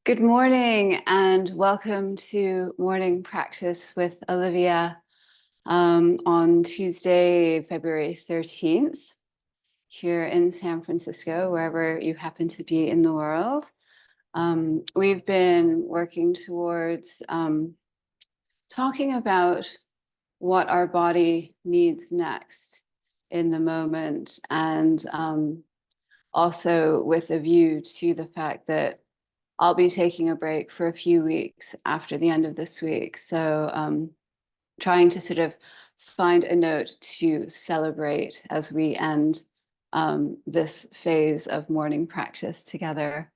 Good morning and welcome to morning practice with Olivia on Tuesday, February 13th, here in San Francisco, wherever you happen to be in the world. We've been working towards talking about what our body needs next in the moment, and also with a view to the fact that I'll be taking a break for a few weeks after the end of this week. So trying to sort of find a note to celebrate as we end this phase of morning practice together.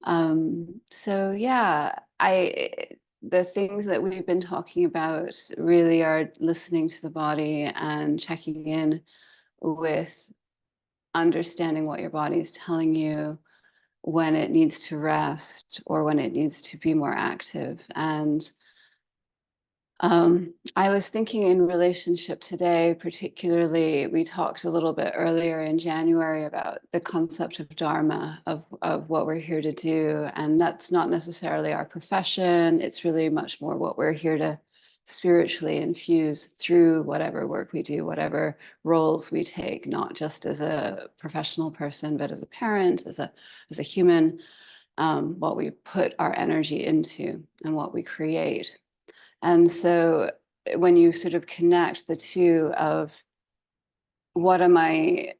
So yeah, the things that we've been talking about really are listening to the body and checking in with understanding what your body is telling you when it needs to rest or when it needs to be more active. And I was thinking in relationship today, particularly, we talked a little bit earlier in January about the concept of dharma, of what we're here to do. And that's not necessarily our profession. It's really much more what we're here to spiritually infuse through whatever work we do, whatever roles we take, not just as a professional person, but as a parent, as a human, what we put our energy into and what we create. And so when you sort of connect the two of what am I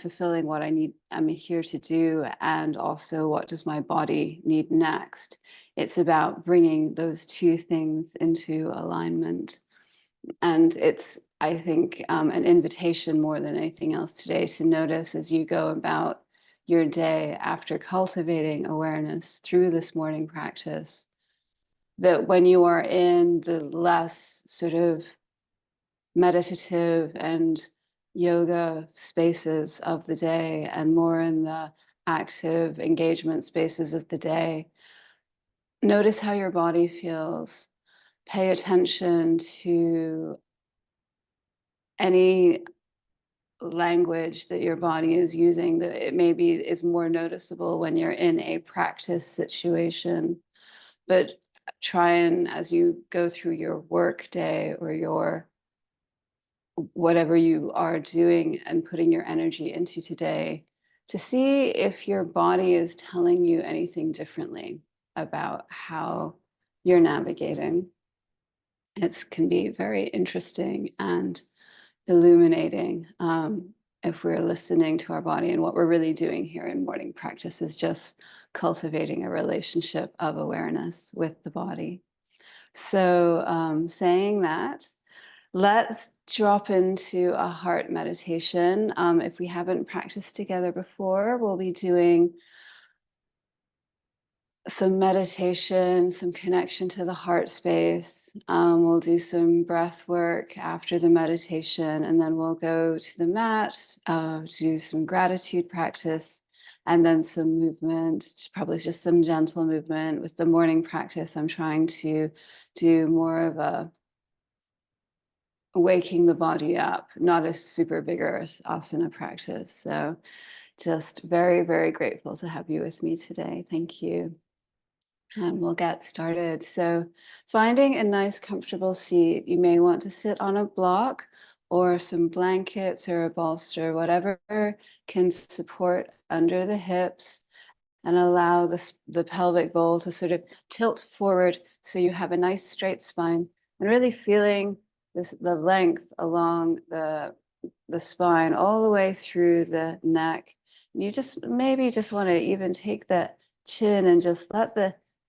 fulfilling what I need, I'm here to do, and also what does my body need next? It's about bringing those two things into alignment. And it's, I think, an invitation more than anything else today to notice as you go about your day after cultivating awareness through this morning practice, that when you are in the less sort of meditative and yoga spaces of the day and more in the active engagement spaces of the day, notice how your body feels. Pay attention to any language that your body is using that it maybe is more noticeable when you're in a practice situation. But try and, as you go through your work day or your whatever you are doing and putting your energy into today, to see if your body is telling you anything differently about how you're navigating. It can be very interesting and illuminating if we're listening to our body. And what we're really doing here in morning practice is just cultivating a relationship of awareness with the body. So saying that, let's drop into a heart meditation. If we haven't practiced together before, we'll be doing some meditation, some connection to the heart space. We'll do some breath work after the meditation, and then we'll go to the mat, do some gratitude practice, and then some movement, probably just some gentle movement. With the morning practice, I'm trying to do more of a waking the body up, not a super vigorous asana practice. So just very, very grateful to have you with me today. Thank you. And we'll get started. So finding a nice comfortable seat, you may want to sit on a block or some blankets or a bolster, whatever can support under the hips and allow the pelvic bowl to sort of tilt forward so you have a nice straight spine, and really feeling the length along the spine all the way through the neck. And you just maybe just want to even take the chin and just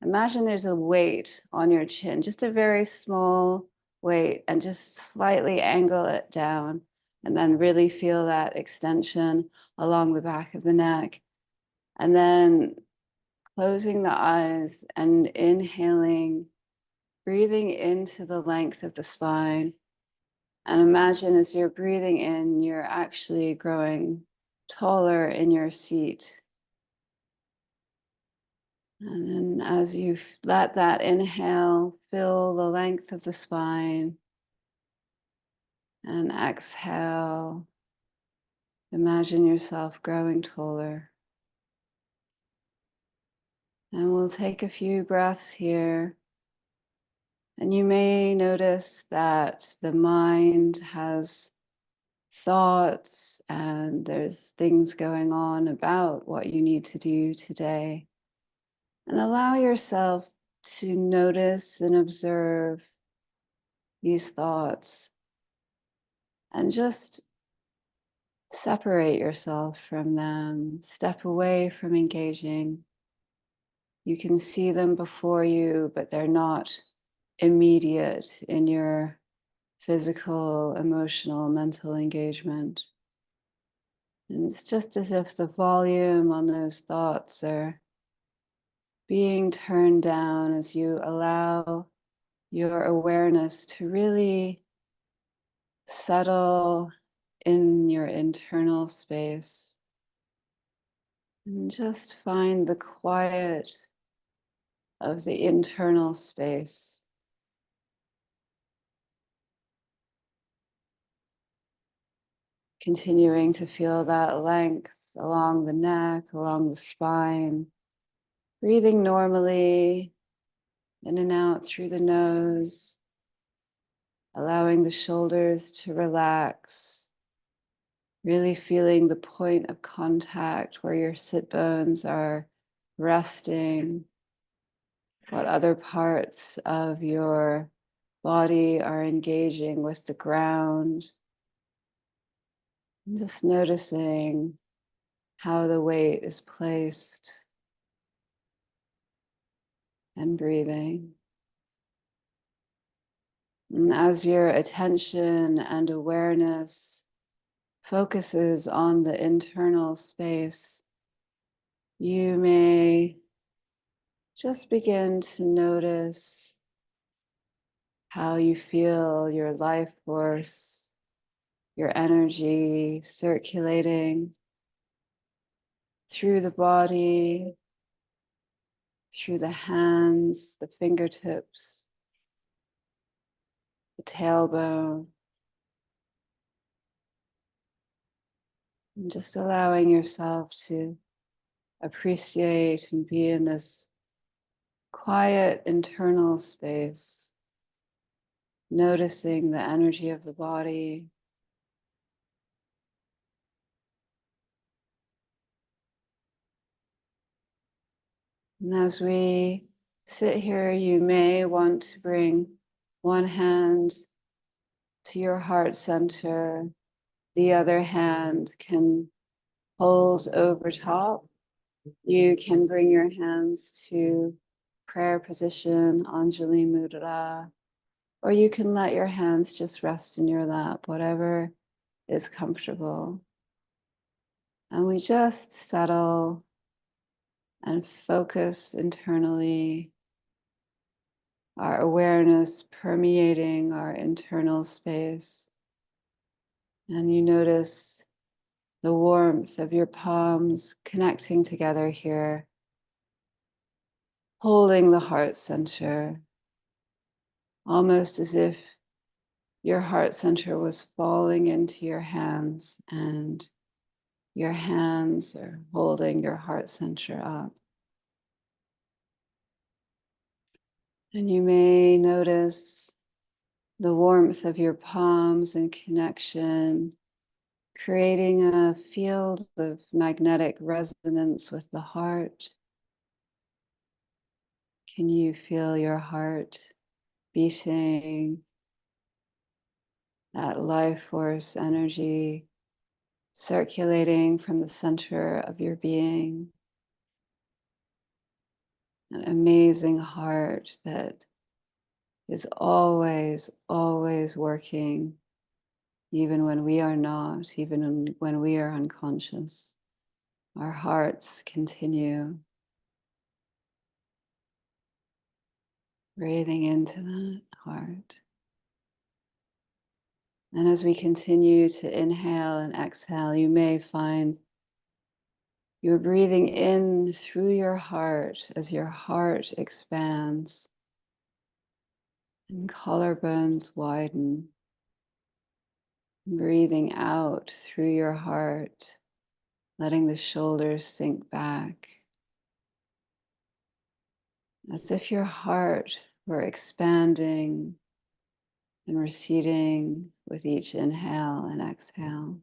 imagine there's a weight on your chin, just a very small weight, and just slightly angle it down, and then really feel that extension along the back of the neck. And then closing the eyes and inhaling, breathing into the length of the spine. And imagine as you're breathing in, you're actually growing taller in your seat. And then as you let that inhale fill the length of the spine, and exhale, imagine yourself growing taller. And we'll take a few breaths here. And you may notice that the mind has thoughts and there's things going on about what you need to do today. And allow yourself to notice and observe these thoughts and just separate yourself from them, step away from engaging. You can see them before you, but they're not immediate in your physical, emotional, mental engagement. And it's just as if the volume on those thoughts are being turned down as you allow your awareness to really settle in your internal space and just find the quiet of the internal space. Continuing to feel that length along the neck, along the spine, breathing normally in and out through the nose, allowing the shoulders to relax, really feeling the point of contact where your sit bones are resting, what other parts of your body are engaging with the ground. And just noticing how the weight is placed and breathing. And as your attention and awareness focuses on the internal space, you may just begin to notice how you feel your life force, your energy circulating through the body, through the hands, the fingertips, the tailbone, and just allowing yourself to appreciate and be in this quiet internal space, noticing the energy of the body. And as we sit here, you may want to bring one hand to your heart center, the other hand can hold over top. You can bring your hands to prayer position, Anjali Mudra, or you can let your hands just rest in your lap, whatever is comfortable. And we just settle and focus internally, our awareness permeating our internal space. And you notice the warmth of your palms connecting together here, holding the heart center, almost as if your heart center was falling into your hands and your hands are holding your heart center up. And you may notice the warmth of your palms in connection, creating a field of magnetic resonance with the heart. Can you feel your heart beating, that life force energy circulating from the center of your being? An amazing heart that is always, always working, even when we are not, even when we are unconscious. Our hearts continue. Breathing into that heart. And as we continue to inhale and exhale, you may find you're breathing in through your heart as your heart expands and collarbones widen. Breathing out through your heart, letting the shoulders sink back. as if your heart were expanding and receding with each inhale and exhale.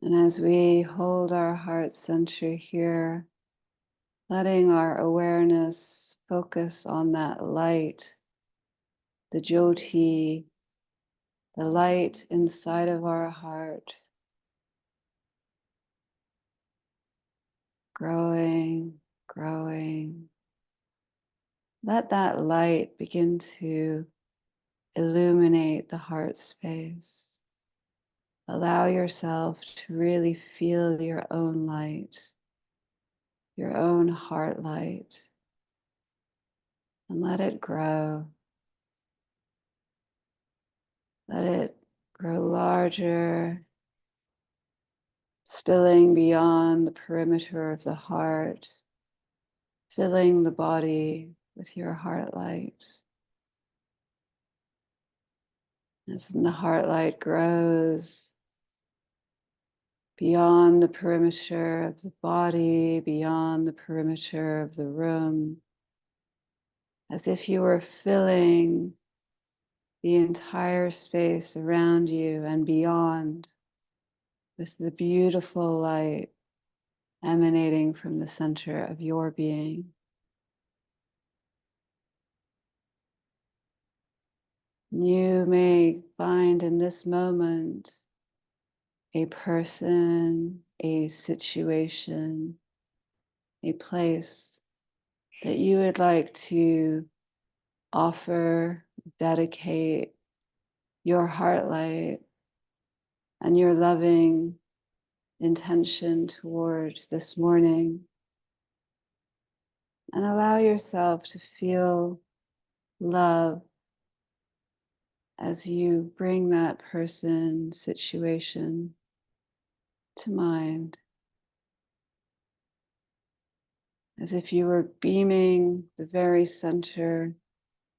And as we hold our heart center here, letting our awareness focus on that light, the jyoti, the light inside of our heart, growing, growing. Let that light begin to illuminate the heart space. Allow yourself to really feel your own light, your own heart light, and let it grow. Let it grow larger, spilling beyond the perimeter of the heart, filling the body with your heart light. As the heart light grows beyond the perimeter of the body, beyond the perimeter of the room, as if you were filling the entire space around you and beyond with the beautiful light emanating from the center of your being. You may find in this moment a person, a situation, a place that you would like to offer, dedicate your heart light and your loving intention toward this morning. And allow yourself to feel love as you bring that person, situation to mind, as if you were beaming the very center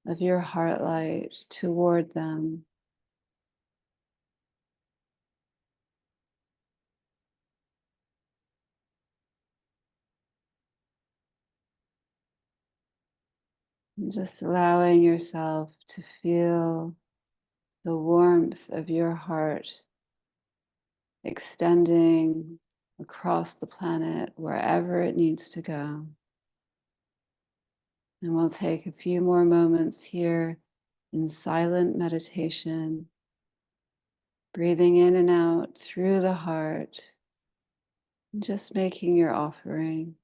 of your heart light toward them. And just allowing yourself to feel the warmth of your heart extending across the planet wherever it needs to go. And we'll take a few more moments here in silent meditation, breathing in and out through the heart, and just making your offering.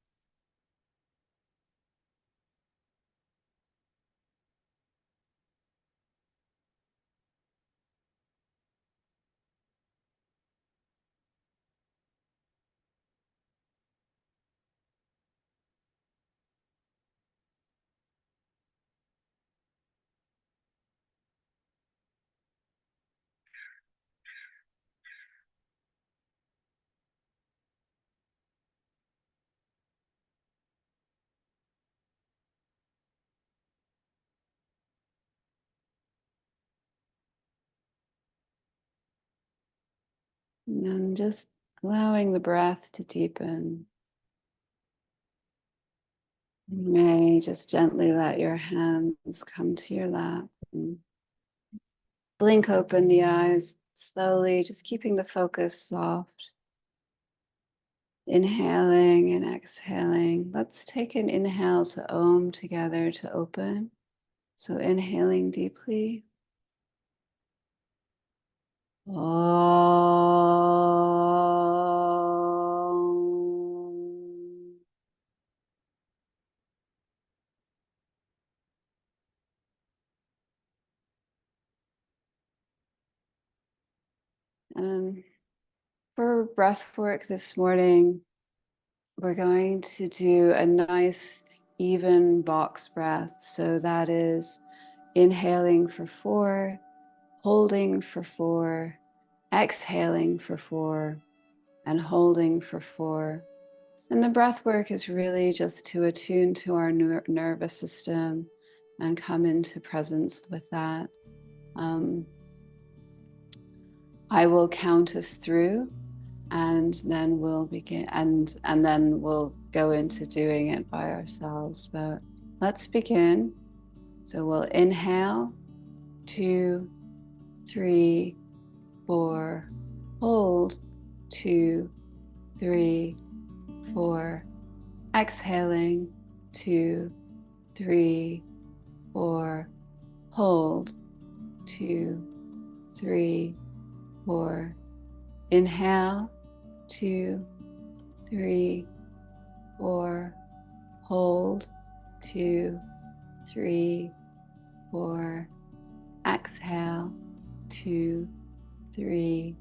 And then just allowing the breath to deepen. You may just gently let your hands come to your lap and blink open the eyes slowly, just keeping the focus soft. Inhaling and exhaling. Let's take an inhale to Om together to open. So inhaling deeply. Om. And for breath work this morning, we're going to do a nice even box breath. So that is inhaling for 4, holding for 4, exhaling for 4, and holding for 4. And the breath work is really just to attune to our nervous system and come into presence with that. I will count us through, and then we'll begin, and then we'll go into doing it by ourselves. But let's begin. So we'll inhale, 2, 3, 4, hold, 2, 3, 4, exhaling, 2, 3, 4, hold, 2, 3, 4, inhale, 2, 3, 4, hold, 2, 3, 4, exhale, 2, 3,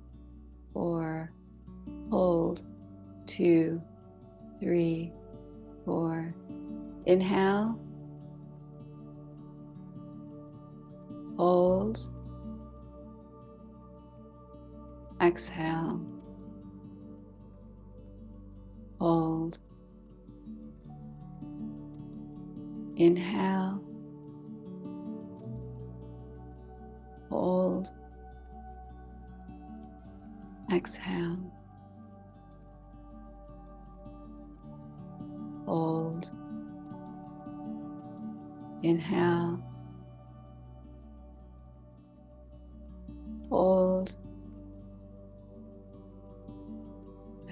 4, hold, 2, 3, 4, inhale, hold, exhale, hold, inhale, hold, exhale, hold, inhale, hold,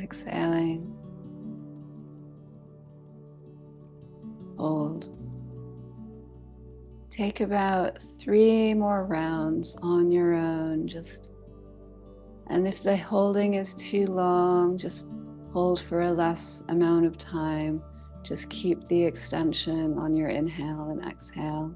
exhaling, hold. Take about 3 more rounds on your own, and if the holding is too long, just hold for a less amount of time. Just keep the extension on your inhale and exhale.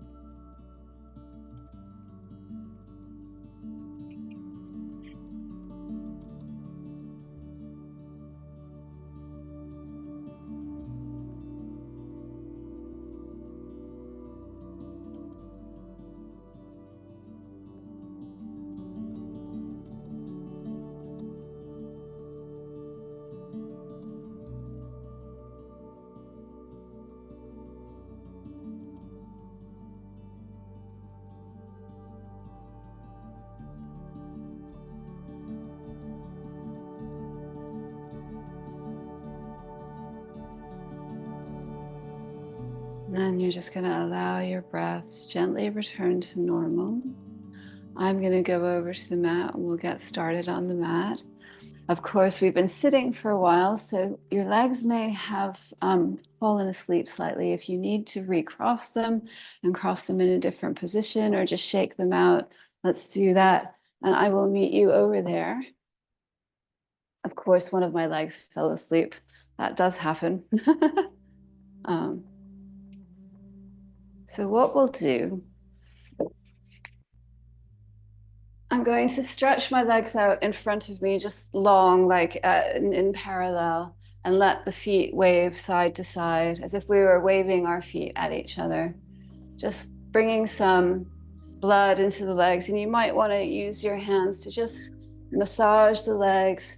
And then you're just going to allow your breath to gently return to normal. I'm going to go over to the mat and we'll get started on the mat. Of course, we've been sitting for a while, so your legs may have fallen asleep slightly. If you need to recross them and cross them in a different position or just shake them out, let's do that. And I will meet you over there. Of course, one of my legs fell asleep. That does happen. So what we'll do, I'm going to stretch my legs out in front of me, just long, like in parallel, and let the feet wave side to side as if we were waving our feet at each other, just bringing some blood into the legs. And you might want to use your hands to just massage the legs.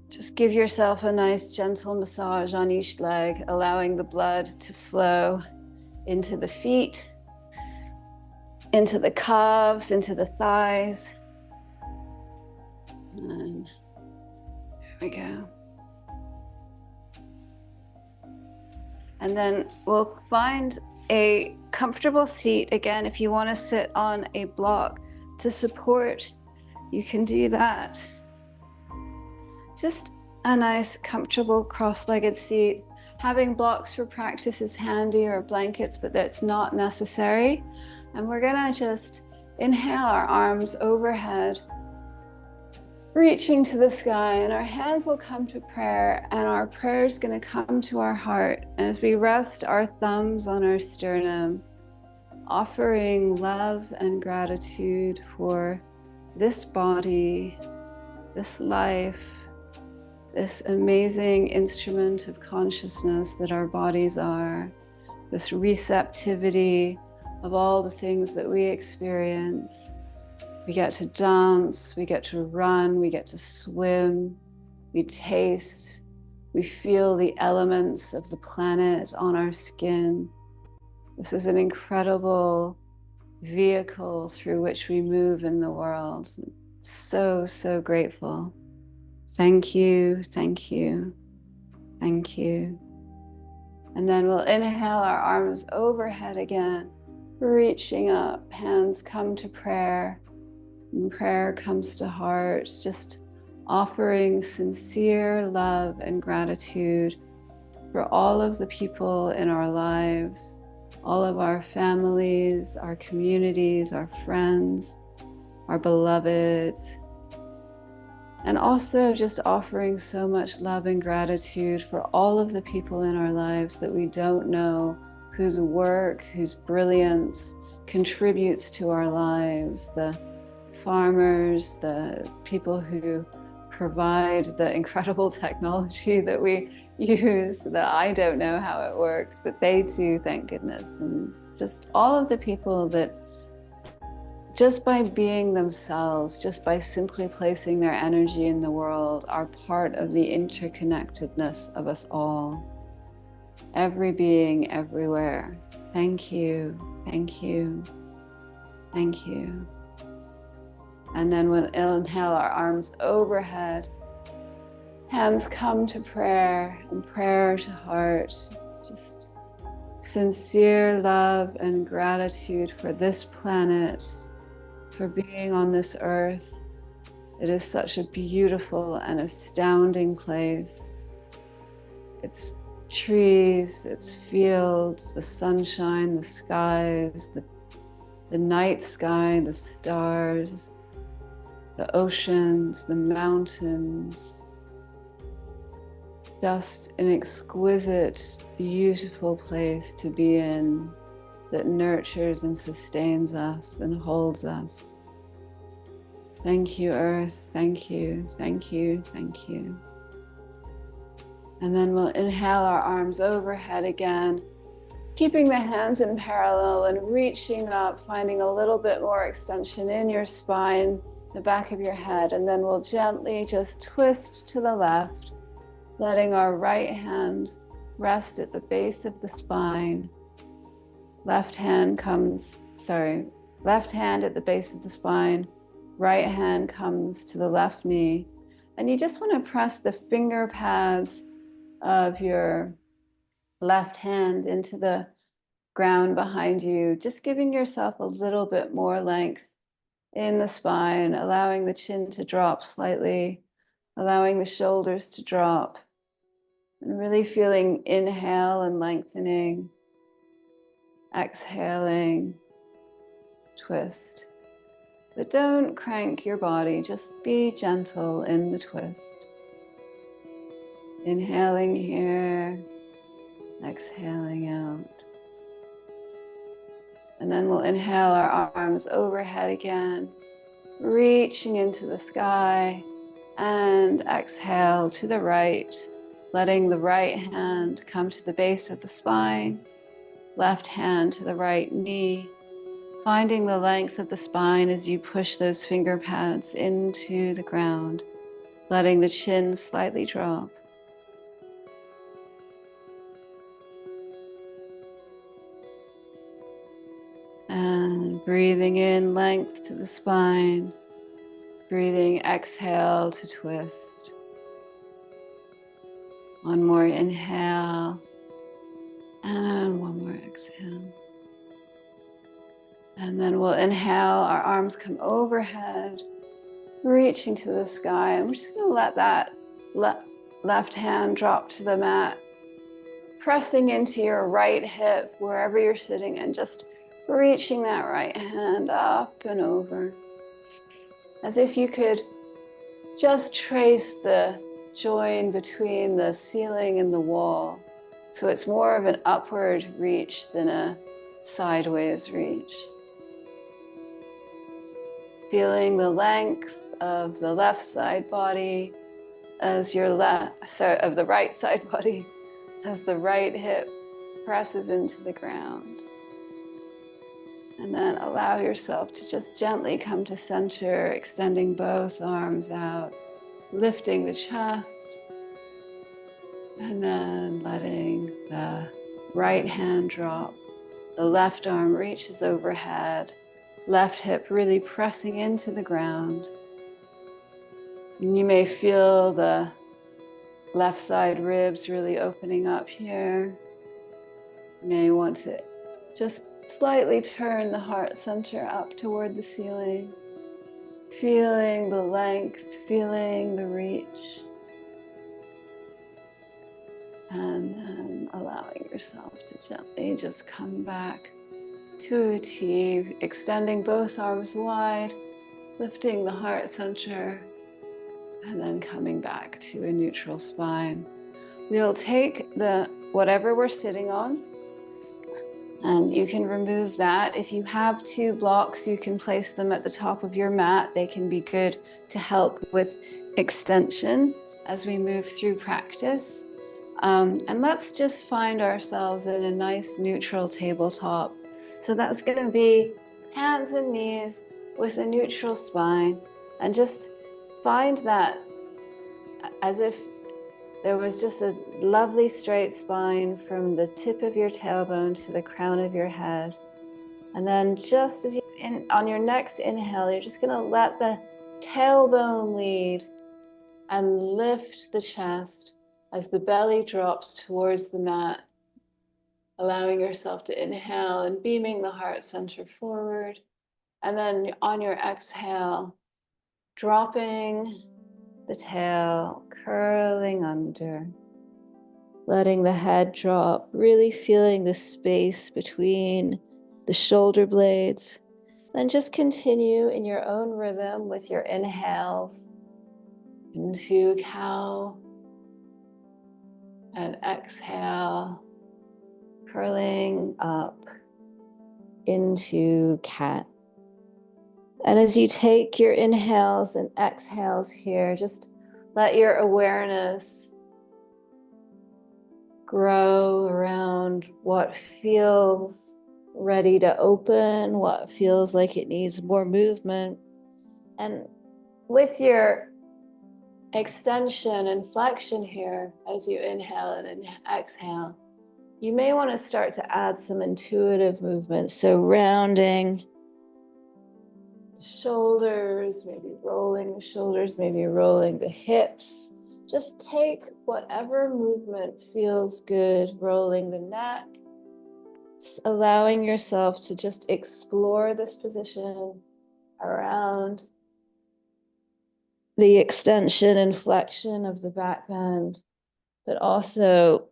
Just give yourself a nice gentle massage on each leg, allowing the blood to flow into the feet, into the calves, into the thighs. And there we go. And then we'll find a comfortable seat. Again, if you want to sit on a block to support, you can do that. Just a nice, comfortable, cross-legged seat. Having blocks for practice is handy, or blankets, but that's not necessary. And we're gonna just inhale our arms overhead, reaching to the sky, and our hands will come to prayer, and our prayer is gonna come to our heart. And as we rest our thumbs on our sternum, offering love and gratitude for this body, this life, this amazing instrument of consciousness that our bodies are, this receptivity of all the things that we experience. We get to dance, we get to run, we get to swim, we taste, we feel the elements of the planet on our skin. This is an incredible vehicle through which we move in the world. So, so grateful. Thank you, thank you, thank you. And then we'll inhale our arms overhead again, reaching up, hands come to prayer, and prayer comes to heart, just offering sincere love and gratitude for all of the people in our lives, all of our families, our communities, our friends, our beloveds, and also just offering so much love and gratitude for all of the people in our lives that we don't know, whose work, whose brilliance contributes to our lives, the farmers, the people who provide the incredible technology that we use, that I don't know how it works, but they do, thank goodness. And just all of the people that just by being themselves, just by simply placing their energy in the world, are part of the interconnectedness of us all. Every being, everywhere. Thank you, thank you, thank you. And then we'll inhale our arms overhead. Hands come to prayer and prayer to heart. Just sincere love and gratitude for this planet, for being on this earth. It is such a beautiful and astounding place. It's trees, it's fields, the sunshine, the skies, the night sky, the stars, the oceans, the mountains. Just an exquisite, beautiful place to be in, that nurtures and sustains us and holds us. Thank you, Earth. Thank you, thank you, thank you. And then we'll inhale our arms overhead again, keeping the hands in parallel and reaching up, finding a little bit more extension in your spine, the back of your head. And then we'll gently just twist to the left, letting our right hand rest at the base of the spine. Left hand at the base of the spine, right hand comes to the left knee. And you just want to press the finger pads of your left hand into the ground behind you, just giving yourself a little bit more length in the spine, allowing the chin to drop slightly, allowing the shoulders to drop, and really feeling inhale and lengthening. Exhaling, twist. But don't crank your body, just be gentle in the twist. Inhaling here, exhaling out. And then we'll inhale our arms overhead again, reaching into the sky, and exhale to the right, letting the right hand come to the base of the spine, left hand to the right knee, finding the length of the spine as you push those finger pads into the ground, letting the chin slightly drop. And breathing in length to the spine, breathing exhale to twist. One more inhale, and one more exhale. And then we'll inhale, our arms come overhead, reaching to the sky. And we're just going to let that left hand drop to the mat, pressing into your right hip wherever you're sitting, and just reaching that right hand up and over, as if you could just trace the join between the ceiling and the wall. So it's more of an upward reach than a sideways reach. Feeling the length of the left side body as of the right side body as the right hip presses into the ground. And then allow yourself to just gently come to center, extending both arms out, lifting the chest, and then letting the right hand drop. The left arm reaches overhead, left hip really pressing into the ground. And you may feel the left side ribs really opening up here. You may want to just slightly turn the heart center up toward the ceiling, feeling the length, feeling the reach, and then allowing yourself to gently just come back to a T, extending both arms wide, lifting the heart center, and then coming back to a neutral spine. We'll take whatever we're sitting on, and you can remove that. If you have two blocks, you can place them at the top of your mat. They can be good to help with extension as we move through practice. And let's just find ourselves in a nice neutral tabletop. So that's going to be hands and knees with a neutral spine, and just find that as if there was just a lovely straight spine from the tip of your tailbone to the crown of your head. And then just as on your next inhale, you're just going to let the tailbone lead and lift the chest as the belly drops towards the mat, allowing yourself to inhale and beaming the heart center forward. And then on your exhale, dropping the tail, curling under, letting the head drop, really feeling the space between the shoulder blades. Then just continue in your own rhythm with your inhales into cow, and exhale, curling up into cat. And as you take your inhales and exhales here, just let your awareness grow around what feels ready to open, what feels like it needs more movement. And with your extension and flexion here, as you inhale and exhale, you may want to start to add some intuitive movement. So rounding the shoulders, maybe rolling the shoulders, maybe rolling the hips. Just take whatever movement feels good, rolling the neck, just allowing yourself to just explore this position around the extension and flexion of the back bend, but also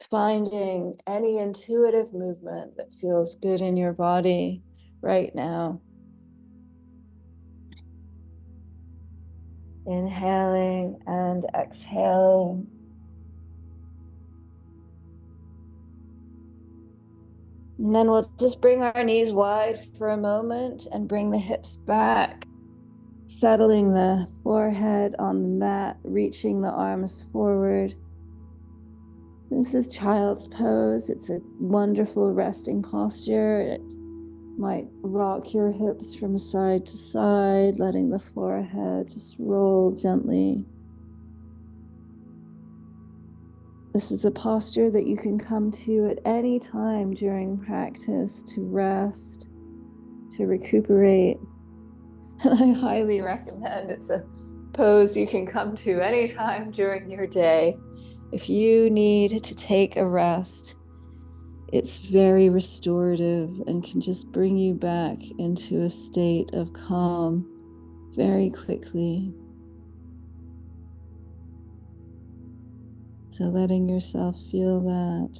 finding any intuitive movement that feels good in your body right now. Inhaling and exhaling. And then we'll just bring our knees wide for a moment and bring the hips back, settling the forehead on the mat, reaching the arms forward. This is child's pose. It's a wonderful resting posture. It might rock your hips from side to side, letting the forehead just roll gently. This is a posture that you can come to at any time during practice to rest, to recuperate. And I highly recommend it's a pose you can come to anytime during your day. If you need to take a rest, it's very restorative and can just bring you back into a state of calm very quickly. So letting yourself feel that.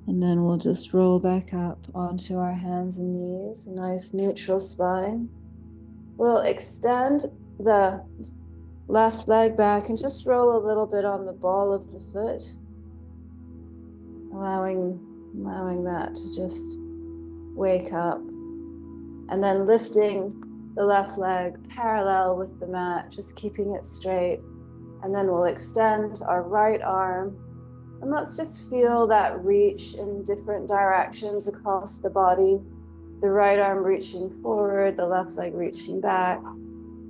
And then we'll just roll back up onto our hands and knees, a nice neutral spine. We'll extend the left leg back and just roll a little bit on the ball of the foot, allowing that to just wake up. And then lifting the left leg parallel with the mat, just keeping it straight. And then we'll extend our right arm. And let's just feel that reach in different directions across the body. The right arm reaching forward, the left leg reaching back.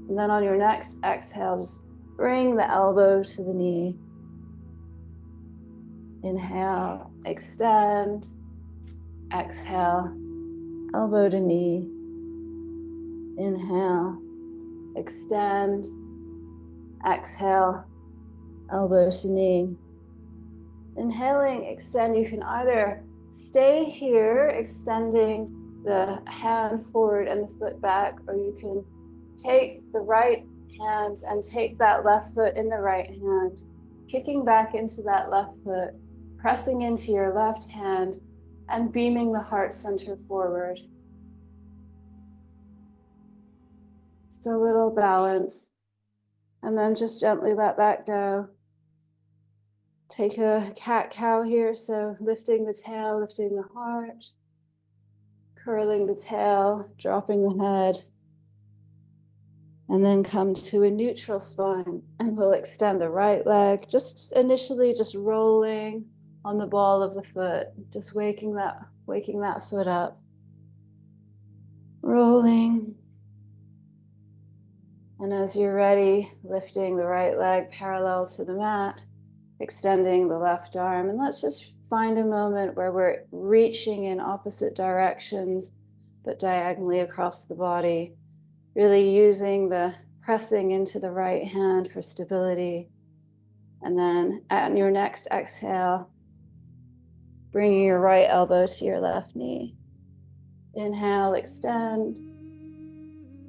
And then on your next exhale, just bring the elbow to the knee. Inhale, extend. Exhale, elbow to knee. Inhale, extend. Exhale, elbow to knee. Inhaling, extend. You can either stay here, extending the hand forward and the foot back, or you can take the right hand and take that left foot in the right hand, kicking back into that left foot, pressing into your left hand, and beaming the heart center forward. Just a little balance. And then just gently let that go. Take a cat-cow here, so lifting the tail, lifting the heart, curling the tail, dropping the head, and then come to a neutral spine. And we'll extend the right leg, just initially just rolling on the ball of the foot, just waking that foot up. Rolling. And as you're ready, lifting the right leg parallel to the mat, extending the left arm. And let's just find a moment where we're reaching in opposite directions, but diagonally across the body, really using the pressing into the right hand for stability. And then at your next exhale, bringing your right elbow to your left knee. Inhale, extend.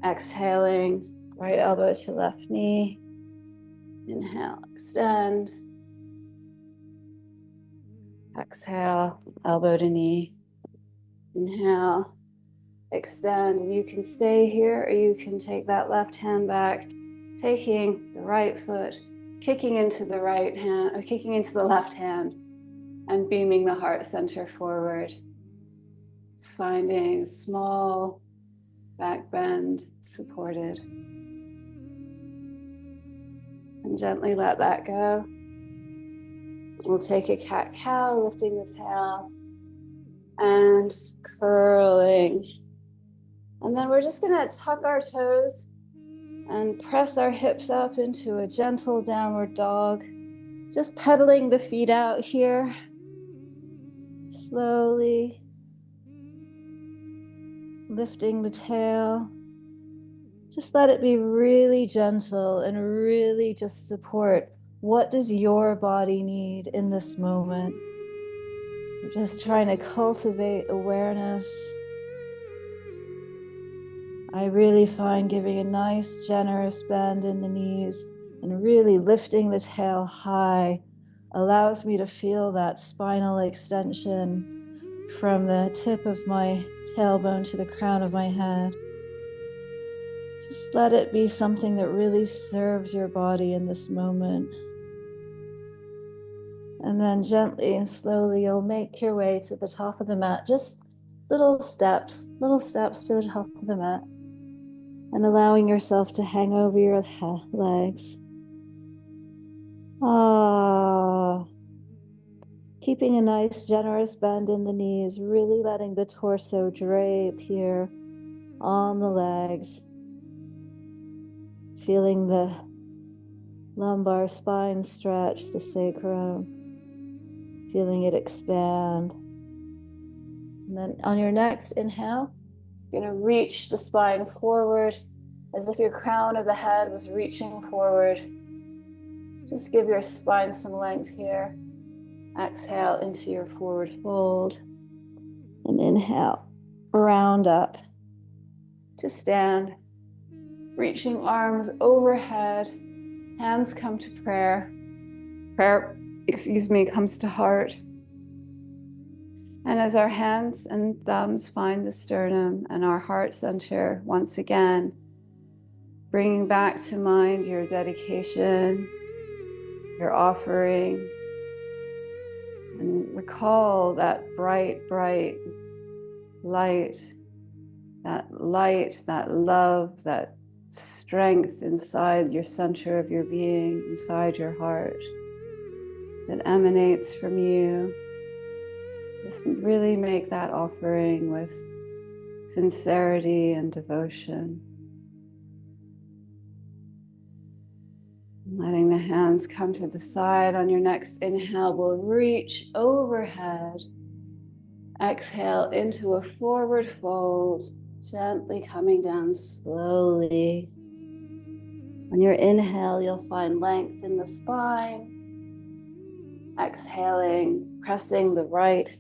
Exhaling, right elbow to left knee. Inhale, extend. Exhale, elbow to knee. Inhale, extend. And you can stay here, or you can take that left hand back, taking the right foot, kicking into the right hand, or kicking into the left hand, and beaming the heart center forward. Finding a small back bend supported. And gently let that go. We'll take a cat-cow, lifting the tail and curling. And then we're just gonna tuck our toes and press our hips up into a gentle downward dog. Just pedaling the feet out here. Slowly lifting the tail. Just let it be really gentle and really just support. What does your body need in this moment? We're just trying to cultivate awareness. I really find giving a nice, generous bend in the knees and really lifting the tail high allows me to feel that spinal extension from the tip of my tailbone to the crown of my head. Just let it be something that really serves your body in this moment. And then gently and slowly, you'll make your way to the top of the mat. Just little steps to the top of the mat. And allowing yourself to hang over your legs. Keeping a nice, generous bend in the knees, really letting the torso drape here on the legs. Feeling the lumbar spine stretch, the sacrum. Feeling it expand. And then on your next inhale, you're going to reach the spine forward as if your crown of the head was reaching forward. Just give your spine some length here. Exhale into your forward fold. And inhale, round up to stand. Reaching arms overhead. Hands come to prayer. Prayer, comes to heart. And as our hands and thumbs find the sternum and our heart center once again, bringing back to mind your dedication, your offering, and recall that bright, bright light, that love, that strength inside your center of your being, inside your heart, that emanates from you. Just really make that offering with sincerity and devotion. Letting the hands come to the side. On your next inhale, we'll reach overhead. Exhale into a forward fold, gently coming down slowly. On your inhale, you'll find length in the spine. Exhaling, pressing the right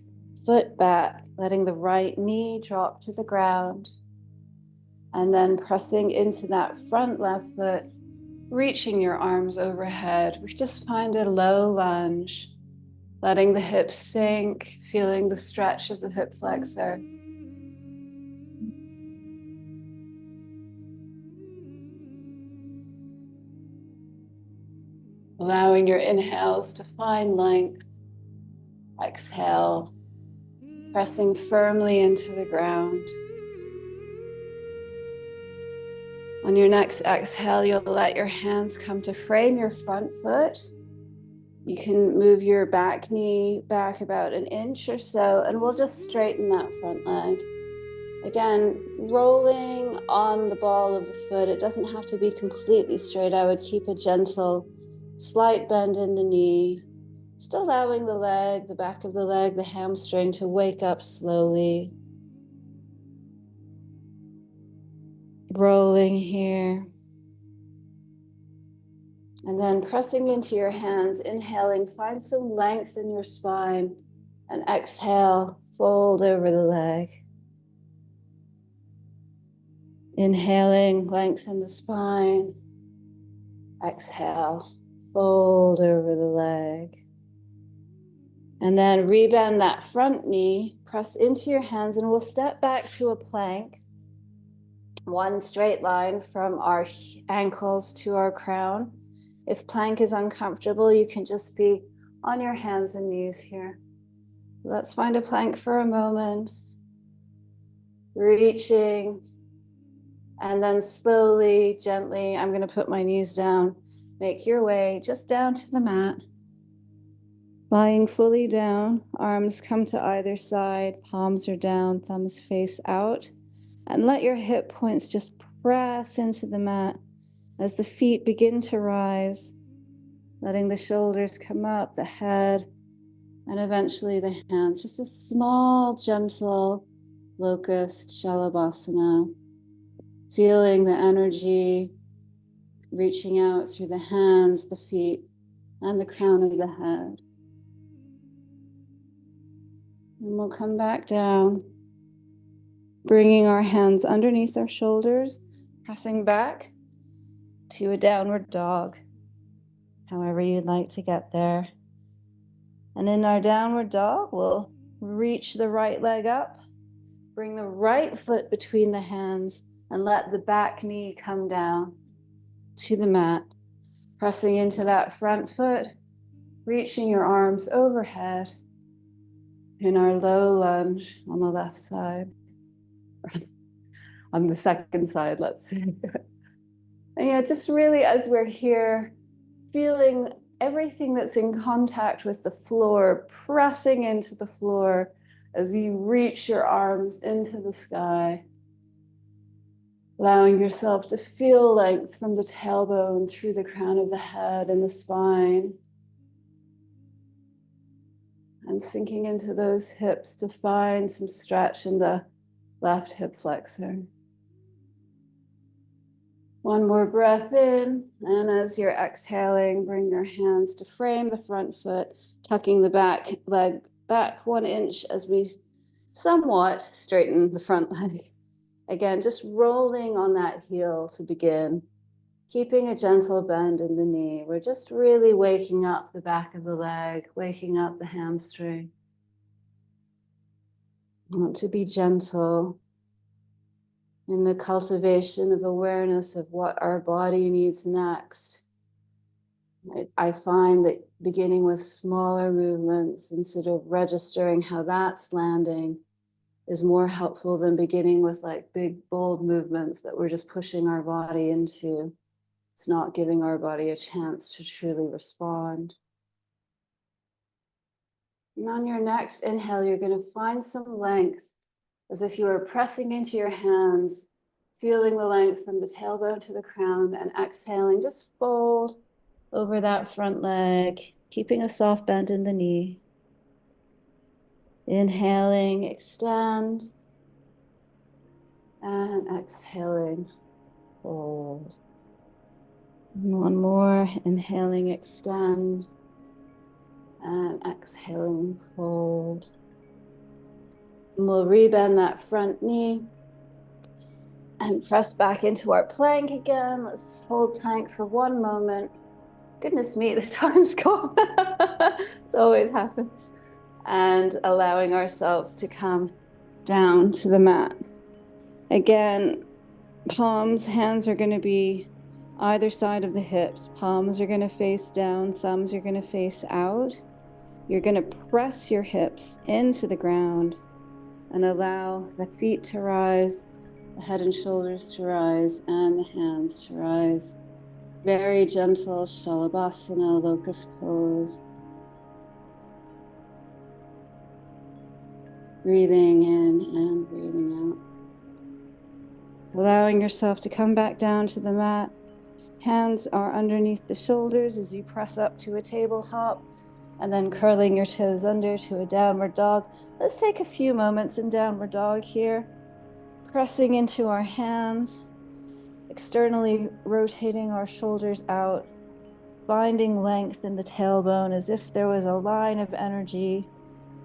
foot back, letting the right knee drop to the ground. And then pressing into that front left foot, reaching your arms overhead. We just find a low lunge, letting the hips sink, feeling the stretch of the hip flexor. Allowing your inhales to find length. Exhale, pressing firmly into the ground. On your next exhale, you'll let your hands come to frame your front foot. You can move your back knee back about an inch or so, and we'll just straighten that front leg. Again, rolling on the ball of the foot. It doesn't have to be completely straight. I would keep a gentle, slight bend in the knee, just allowing the leg, the back of the leg, the hamstring to wake up slowly. Rolling here. And then pressing into your hands, inhaling, find some length in your spine, and exhale, fold over the leg. Inhaling, lengthen the spine. Exhale, fold over the leg. And then rebend that front knee, press into your hands, and we'll step back to a plank. One straight line from our ankles to our crown. If plank is uncomfortable, you can just be on your hands and knees here. Let's find a plank for a moment. Reaching, and then slowly, gently, I'm going to put my knees down. Make your way just down to the mat. Lying fully down, arms come to either side, palms are down, thumbs face out. And let your hip points just press into the mat as the feet begin to rise, letting the shoulders come up, the head, and eventually the hands. Just a small, gentle locust shalabhasana. Feeling the energy reaching out through the hands, the feet, and the crown of the head. And we'll come back down, bringing our hands underneath our shoulders, pressing back to a downward dog, however you'd like to get there. And in our downward dog, we'll reach the right leg up, bring the right foot between the hands, and let the back knee come down to the mat, pressing into that front foot, reaching your arms overhead in our low lunge on the left side. On the second side, let's see. And yeah, just really as we're here, feeling everything that's in contact with the floor, pressing into the floor as you reach your arms into the sky. Allowing yourself to feel length from the tailbone through the crown of the head and the spine. And sinking into those hips to find some stretch in the left hip flexor. One more breath in, and as you're exhaling, bring your hands to frame the front foot, tucking the back leg back 1 inch as we somewhat straighten the front leg. Again, just rolling on that heel to begin, keeping a gentle bend in the knee. We're just really waking up the back of the leg, waking up the hamstring. I want to be gentle in the cultivation of awareness of what our body needs next. I find that beginning with smaller movements and sort of registering how that's landing is more helpful than beginning with like big, bold movements that we're just pushing our body into. It's not giving our body a chance to truly respond. And on your next inhale, you're going to find some length as if you were pressing into your hands, feeling the length from the tailbone to the crown, and exhaling, just fold over that front leg, keeping a soft bend in the knee. Inhaling, extend. And exhaling, fold. And one more, inhaling, extend. And exhaling, fold. And we'll rebend that front knee and press back into our plank again. Let's hold plank for one moment. Goodness me, the time's gone. It always happens. And allowing ourselves to come down to the mat. Again, palms, hands are going to be either side of the hips. Palms are going to face down, thumbs are going to face out. You're going to press your hips into the ground and allow the feet to rise, the head and shoulders to rise, and the hands to rise. Very gentle Shalabhasana, locust pose. Breathing in and breathing out. Allowing yourself to come back down to the mat. Hands are underneath the shoulders as you press up to a tabletop, and then curling your toes under to a downward dog. Let's take a few moments in downward dog here. Pressing into our hands, externally rotating our shoulders out, finding length in the tailbone as if there was a line of energy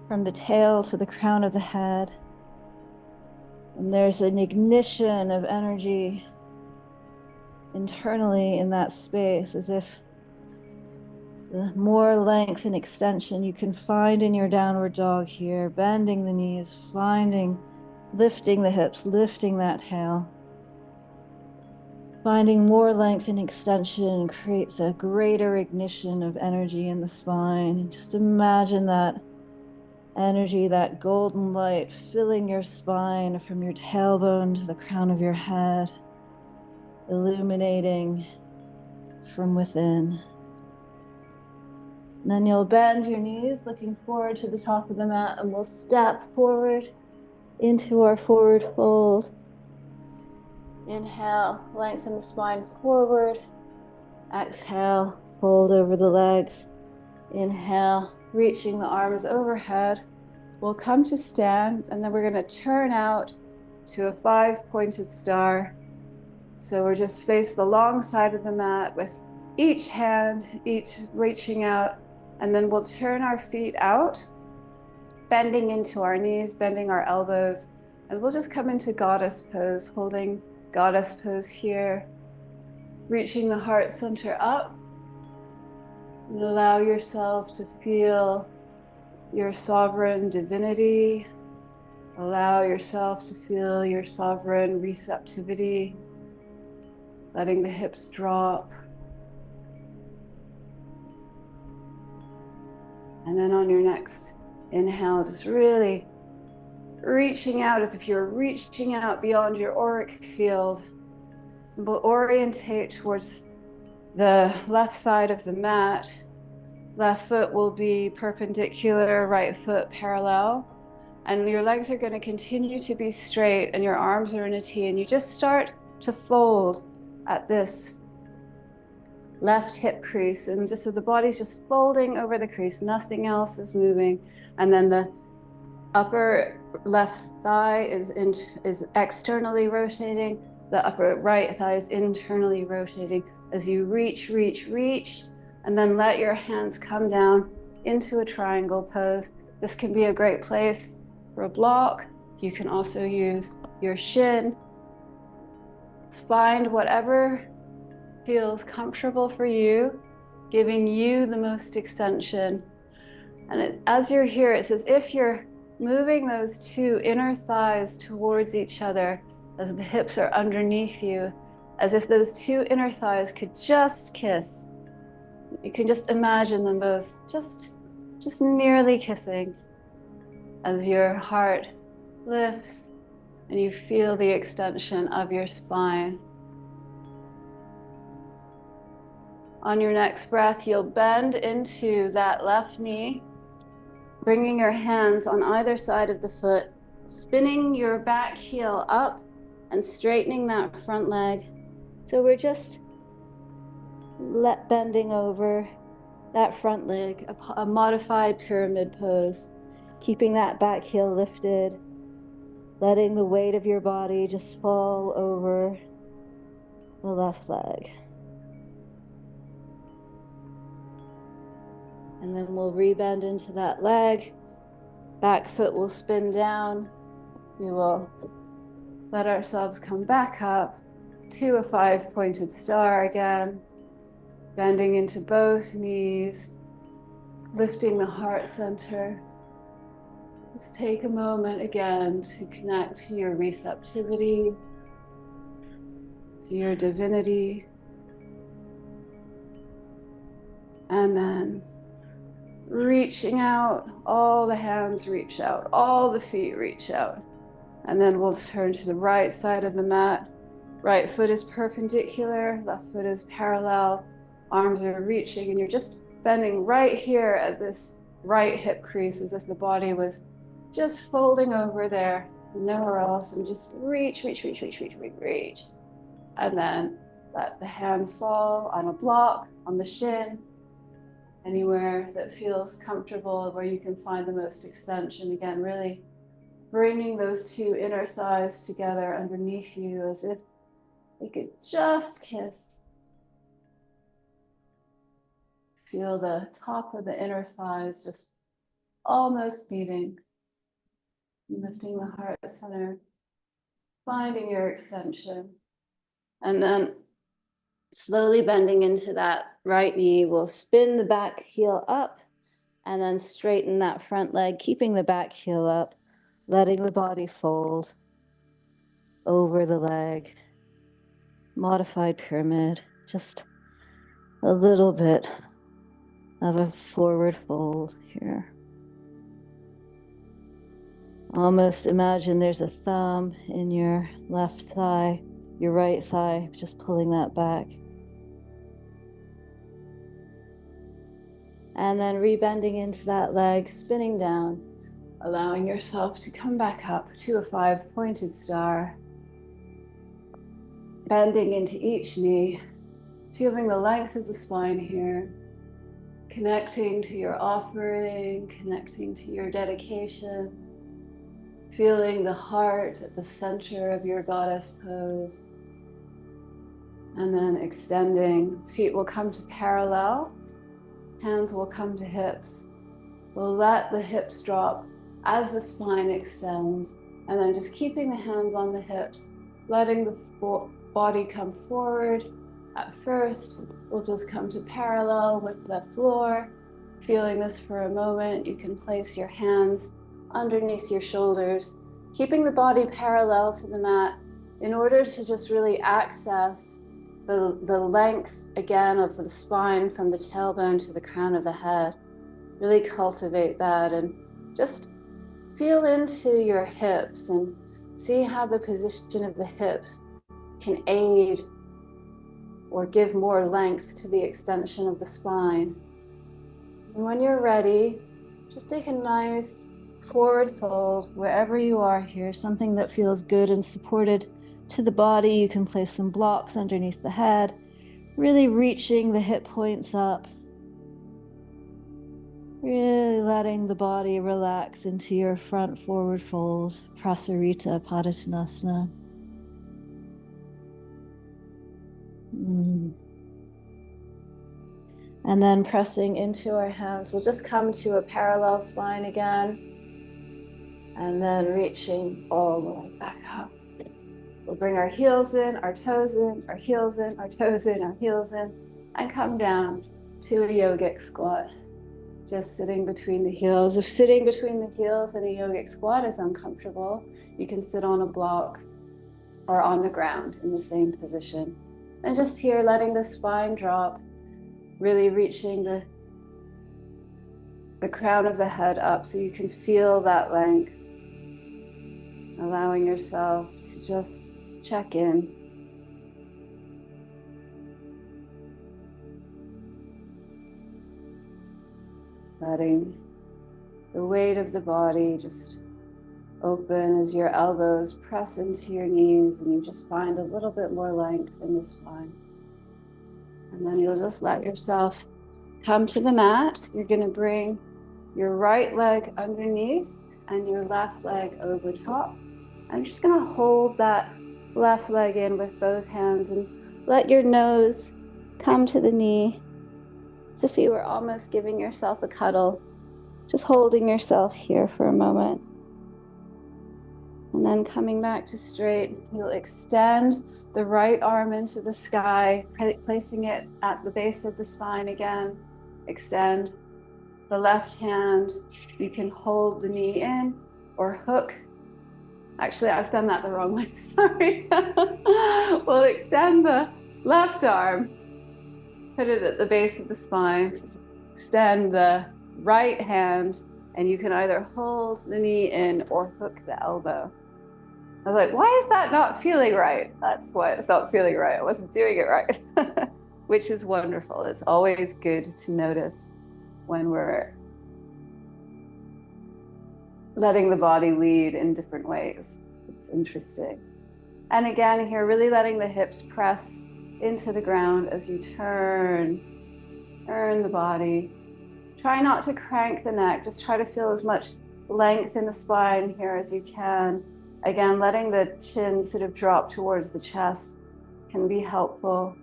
from the tail to the crown of the head. And there's an ignition of energy internally in that space, as if the more length and extension you can find in your downward dog here, bending the knees, lifting the hips, lifting that tail. Finding more length and extension creates a greater ignition of energy in the spine. Just imagine that energy, that golden light filling your spine from your tailbone to the crown of your head, illuminating from within. And then you'll bend your knees, looking forward to the top of the mat, and we'll step forward into our forward fold. Inhale, lengthen the spine forward. Exhale, fold over the legs. Inhale, reaching the arms overhead. We'll come to stand, and then we're going to turn out to a 5-pointed star. So we're just face the long side of the mat with each hand, each reaching out, and then we'll turn our feet out, bending into our knees, bending our elbows, and we'll just come into goddess pose, holding goddess pose here, reaching the heart center up, and allow yourself to feel your sovereign divinity. Allow yourself to feel your sovereign receptivity, letting the hips drop. And then on your next inhale, just really reaching out as if you're reaching out beyond your auric field. And we'll orientate towards the left side of the mat. Left foot will be perpendicular, right foot parallel. And your legs are going to continue to be straight and your arms are in a T. And you just start to fold at this left hip crease, and just so the body's just folding over the crease, nothing else is moving. And then the upper left thigh is externally rotating, the upper right thigh is internally rotating as you reach, and then let your hands come down into a triangle pose. This can be a great place for a block. You can also use your shin. Find whatever feels comfortable for you, giving you the most extension. And as you're here, it's as if you're moving those two inner thighs towards each other as the hips are underneath you, as if those two inner thighs could just kiss. You can just imagine them both just nearly kissing as your heart lifts and you feel the extension of your spine. On your next breath, you'll bend into that left knee, bringing your hands on either side of the foot, spinning your back heel up and straightening that front leg. So we're just bending over that front leg, a modified pyramid pose. keeping that back heel lifted, letting the weight of your body just fall over the left leg. And then we'll rebend into that leg. Back foot will spin down. We will let ourselves come back up to a 5-pointed star again, bending into both knees, lifting the heart center. Let's take a moment again to connect to your receptivity, to your divinity. And then reaching out, all the hands reach out, all the feet reach out. And then we'll turn to the right side of the mat. Right foot is perpendicular, left foot is parallel, arms are reaching, and you're just bending right here at this right hip crease as if the body was just folding over there, nowhere else, and just reach, reach, reach, reach, reach, reach, reach. And then let the hand fall on a block, on the shin, anywhere that feels comfortable, where you can find the most extension. Again, really bringing those two inner thighs together underneath you as if they could just kiss. Feel the top of the inner thighs just almost meeting, lifting the heart center, finding your extension. And then slowly bending into that right knee, we'll spin the back heel up and then straighten that front leg, keeping the back heel up, letting the body fold over the leg. Modified pyramid, just a little bit of a forward fold here. Almost imagine there's a thumb in your left thigh, your right thigh, just pulling that back. And then rebending into that leg, spinning down, allowing yourself to come back up to a 5-pointed star. Bending into each knee, feeling the length of the spine here, connecting to your offering, connecting to your dedication, feeling the heart at the center of your goddess pose. And then extending, feet will come to parallel, hands will come to hips. We'll let the hips drop as the spine extends, and then just keeping the hands on the hips, letting the body come forward. At first, we'll just come to parallel with the floor. Feeling this for a moment, you can place your hands underneath your shoulders, keeping the body parallel to the mat in order to just really access the length again of the spine from the tailbone to the crown of the head. Really cultivate that and just feel into your hips and see how the position of the hips can aid or give more length to the extension of the spine. And when you're ready, just take a nice forward fold wherever you are here, something that feels good and supported to the body. You can place some blocks underneath the head, really reaching the hip points up, really letting the body relax into your front forward fold, Prasarita Padottanasana. And then pressing into our hands, we'll just come to a parallel spine again, and then reaching all the way back up. We'll bring our heels in, our toes in, our heels in, our toes in, our heels in, and come down to a yogic squat. Just sitting between the heels. If sitting between the heels in a yogic squat is uncomfortable, you can sit on a block or on the ground in the same position. And just here, letting the spine drop, really reaching the crown of the head up so you can feel that length. Allowing yourself to just check in. Letting the weight of the body just open as your elbows press into your knees and you just find a little bit more length in the spine. And then you'll just let yourself come to the mat. You're going to bring your right leg underneath and your left leg over top. I'm just going to hold that left leg in with both hands and let your nose come to the knee as if you were almost giving yourself a cuddle, just holding yourself here for a moment. And then coming back to straight, you'll extend the right arm into the sky, placing it at the base of the spine again. Extend the left hand. You can hold the knee in or hook. Actually, I've done that the wrong way, sorry. We'll extend the left arm, put it at the base of the spine, extend the right hand, and you can either hold the knee in or hook the elbow. I was like, why is that not feeling right? That's why it's not feeling right. I wasn't doing it right, which is wonderful. It's always good to notice when we're letting the body lead in different ways. It's interesting. And again, here, really letting the hips press into the ground as you turn the body. Try not to crank the neck. Just try to feel as much length in the spine here as you can. Again, letting the chin sort of drop towards the chest can be helpful.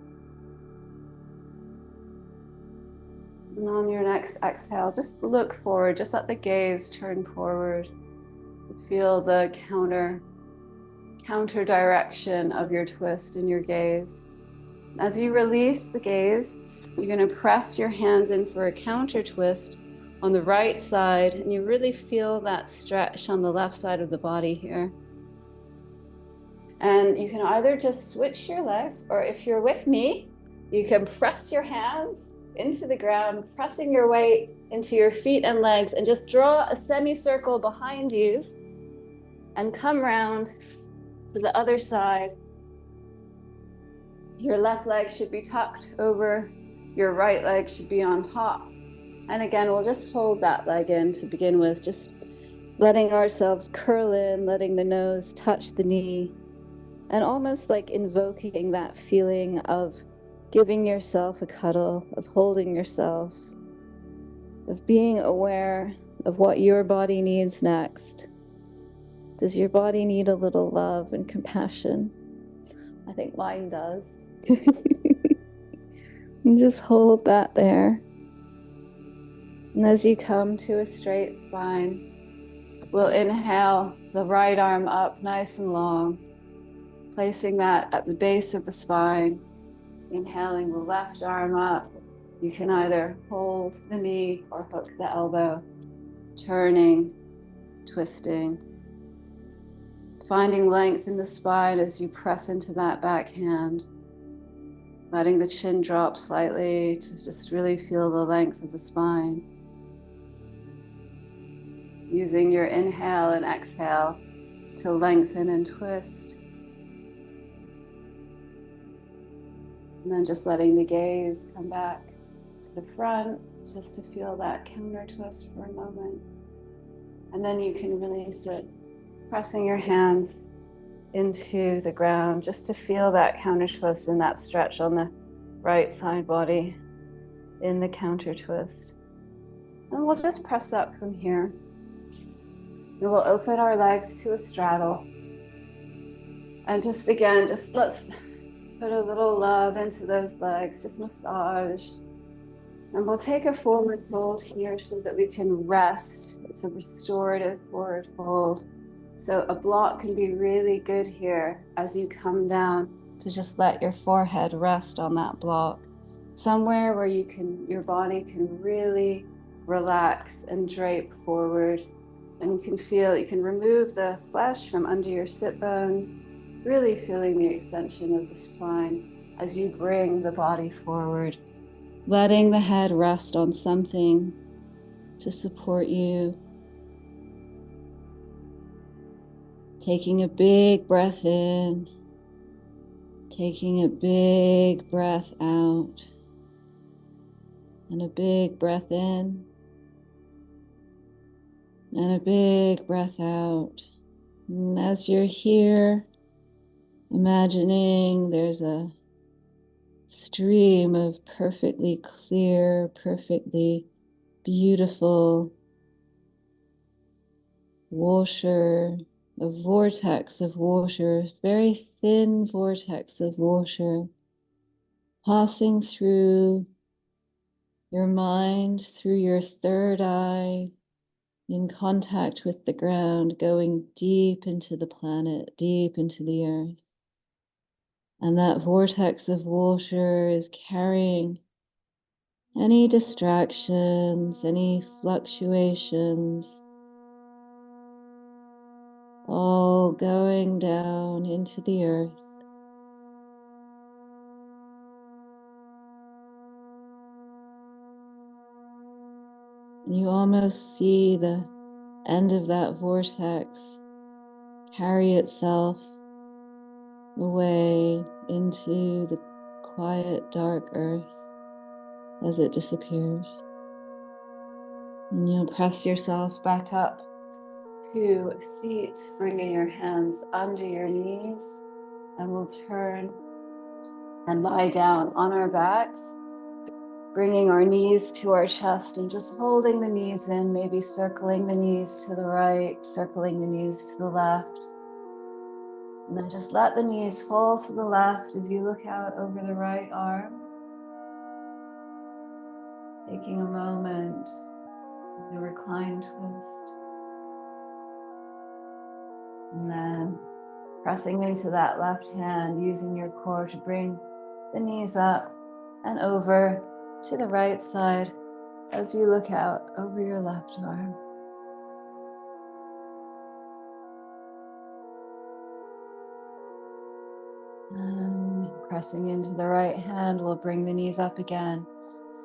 And on your next exhale, just look forward. Just let the gaze turn forward. Feel the counter direction of your twist in your gaze. As you release the gaze, you're going to press your hands in for a counter twist on the right side, and you really feel that stretch on the left side of the body here. And you can either just switch your legs, or if you're with me, you can press your hands into the ground, pressing your weight into your feet and legs, and just draw a semicircle behind you and come round to the other side. Your left leg should be tucked over, your right leg should be on top. And again, we'll just hold that leg in to begin with, just letting ourselves curl in, letting the nose touch the knee, and almost like invoking that feeling of giving yourself a cuddle, of holding yourself, of being aware of what your body needs next. Does your body need a little love and compassion? I think mine does. And just hold that there. And as you come to a straight spine, we'll inhale the right arm up nice and long, placing that at the base of the spine. Inhaling the left arm up. You can either hold the knee or hook the elbow, turning, twisting, finding length in the spine as you press into that back hand, letting the chin drop slightly to just really feel the length of the spine. Using your inhale and exhale to lengthen and twist. And then just letting the gaze come back to the front, just to feel that counter twist for a moment. And then you can release it, pressing your hands into the ground, just to feel that counter twist and that stretch on the right side body in the counter twist. And we'll just press up from here. And we'll open our legs to a straddle. And just again, just let's put a little love into those legs, just massage. And we'll take a forward fold here so that we can rest. It's a restorative forward fold. So a block can be really good here as you come down to just let your forehead rest on that block. Somewhere where your body can really relax and drape forward. And you can remove the flesh from under your sit bones, really feeling the extension of the spine as you bring the body forward, letting the head rest on something to support you. Taking a big breath in, taking a big breath out, and a big breath in, and a big breath out. And as you're here, imagining there's a stream of perfectly clear, perfectly beautiful water, a vortex of water, very thin vortex of water, passing through your mind, through your third eye, in contact with the ground, going deep into the planet, deep into the earth. And that vortex of water is carrying any distractions, any fluctuations, all going down into the earth. And you almost see the end of that vortex carry itself away into the quiet, dark earth as it disappears. And you'll press yourself back up to a seat, bringing your hands under your knees, and we'll turn and lie down on our backs, bringing our knees to our chest and just holding the knees in, maybe circling the knees to the right, circling the knees to the left. And then just let the knees fall to the left as you look out over the right arm. Taking a moment, the recline twist. And then pressing into that left hand, using your core to bring the knees up and over to the right side as you look out over your left arm. And pressing into the right hand, we'll bring the knees up again.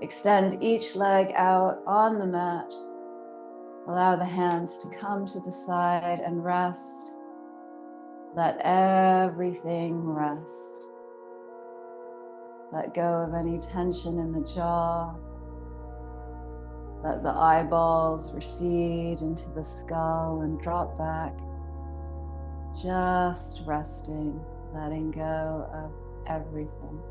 Extend each leg out on the mat. Allow the hands to come to the side and rest. Let everything rest. Let go of any tension in the jaw. Let the eyeballs recede into the skull and drop back. Just resting, letting go of everything.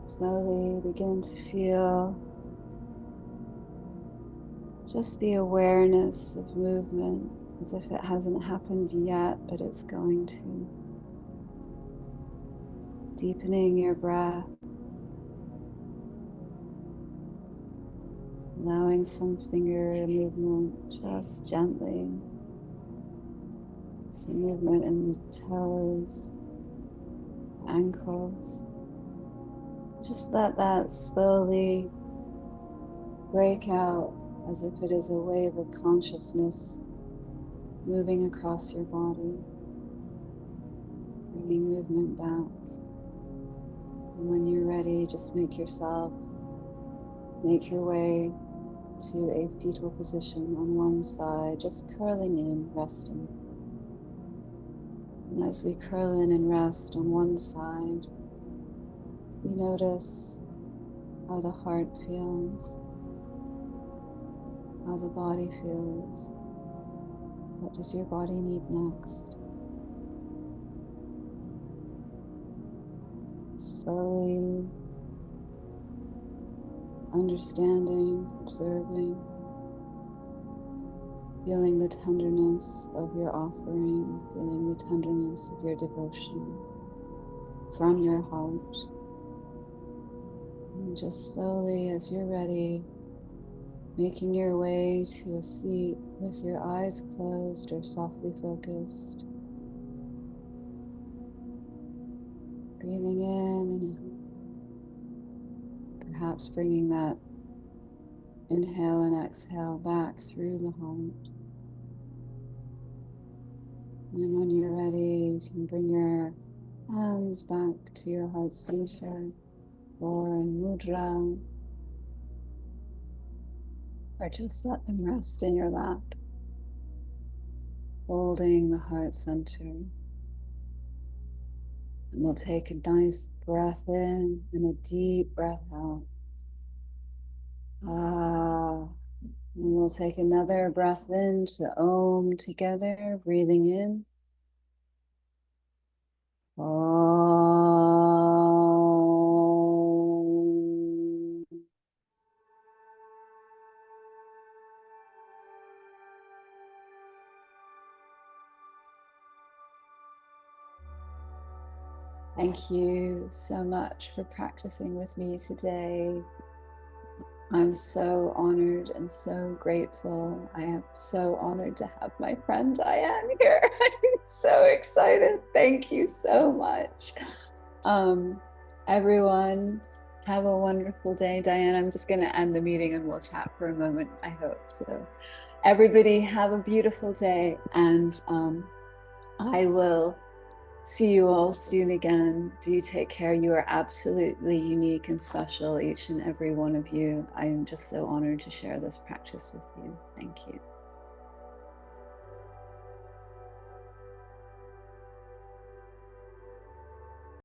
Slowly begin to feel just the awareness of movement as if it hasn't happened yet, but it's going to. Deepening your breath, allowing some finger movement just gently, some movement in the toes, ankles. Just let that slowly break out as if it is a wave of consciousness moving across your body, bringing movement back. And when you're ready, just make your way to a fetal position on one side, just curling in, resting. And as we curl in and rest on one side, we notice how the heart feels, how the body feels. What does your body need next? Slowly understanding, observing, feeling the tenderness of your offering, feeling the tenderness of your devotion from your heart. And just slowly, as you're ready, making your way to a seat with your eyes closed or softly focused. Breathing in and out. Perhaps bringing that inhale and exhale back through the heart. And when you're ready, you can bring your hands back to your heart center or in mudra, or just let them rest in your lap, holding the heart center. And we'll take a nice breath in and a deep breath out. Ah. And we'll take another breath in to Om together, breathing in. Om. Thank you so much for practicing with me today. I'm so honored and so grateful. I am so honored to have my friend Diane here. I'm so excited. Thank you so much. Everyone, have a wonderful day. Diane, I'm just going to end the meeting and we'll chat for a moment, I hope. So everybody have a beautiful day, and I will see you all soon again. Do take care. You are absolutely unique and special, each and every one of you. I am just so honored to share this practice with you. Thank you.